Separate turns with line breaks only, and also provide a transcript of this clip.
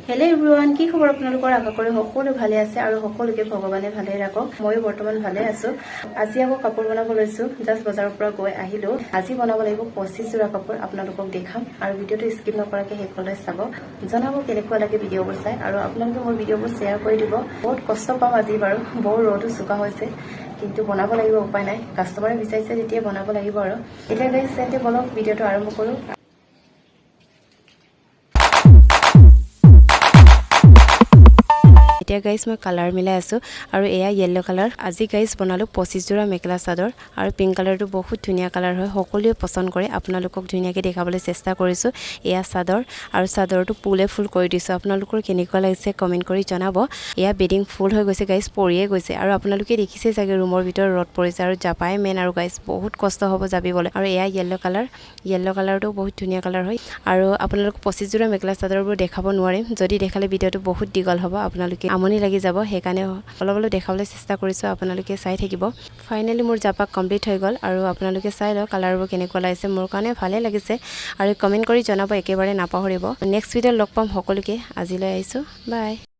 Hello' everyone, কি খবৰ আপোনালোকৰ? আশা কৰি সকলো ভালে আছে আৰু সকলোকে ভগৱানে ভালে ৰাখক। ময়ো বৰ্তমান ভালে আছো। আজি আকৌ কাপোৰ বনাব লৈছো। জাষ্ট বজাৰৰ পৰা গৈ আহিলো। আজি বনাব লাগিব 25 যোৰা কাপোৰ। আপোনালোকক দেখাম আৰু ভিডিঅ'টো স্কিপ নকৰাকে শেষলৈ চাব। জনাব কেনেকুৱা লাগে ভিডিঅ'বোৰ চাই আৰু আপোনালোকে মোৰ ভিডিঅ'বোৰ শ্বেয়াৰ কৰি দিব। বহুত কষ্ট পাম আজি বাৰু, বৰ ৰ'দো চোকা হৈছে, কিন্তু বনাব লাগিব, উপায় নাই। কাষ্টমাৰে বিচাৰিছে যেতিয়া বনাব লাগিব আৰু। এতিয়া গাইজ তেন্তে বলক ভিডিঅ'টো আৰম্ভ কৰো। এতিয়া গাইজ মই কালাৰ মিলাই আছো আৰু এয়া য়েল্লো কালাৰ। আজি গাইজ বনালো 25 যোৰা মেখেলা চাদৰ আৰু পিংক কালাৰটো বহুত ধুনীয়া কালাৰ হয়, সকলোৱে পছন্দ কৰে। আপোনালোকক ধুনীয়াকৈ দেখাবলৈ চেষ্টা কৰিছো। এয়া চাদৰ আৰু চাদৰটো ফুলে ফুল কৰি দিছো। আপোনালোকৰ কেনেকুৱা লাগিছে কমেন্ট কৰি জনাব। এয়া বেডিং ফুল হৈ গৈছে গাইজ, পৰিয়ে গৈছে আৰু আপোনালোকে দেখিছে চাগে ৰুমৰ ভিতৰত ৰ'দ পৰিছে আৰু জাপাই মেইন আৰু গাইজ বহুত কষ্ট হ'ব জাপিবলৈ। আৰু এয়া য়েল্লো কালাৰটো বহুত ধুনীয়া কালাৰ হয় আৰু আপোনালোক 25 যোৰা মেখেলা চাদৰবোৰ দেখাব নোৱাৰিম, যদি দেখালে ভিডিঅ'টো বহুত দীঘল হ'ব, আপোনালোকে আমনি লাগি যাব। সেইকাৰণে অলপ অলপ দেখাবলৈ চেষ্টা কৰিছোঁ, আপোনালোকে চাই থাকিব। ফাইনেলি মোৰ জাপা কমপ্লিট হৈ গ'ল আৰু আপোনালোকে চাই লওক কালাৰবোৰ কেনেকুৱা লাগিছে। মোৰ কাৰণে ভালে লাগিছে আৰু কমেণ্ট কৰি জনাব একেবাৰে নাপাহৰিব। নেক্সট ভিডিঅ'ত লগ পাম সকলোকে। আজিলৈ আহিছোঁ, বাই।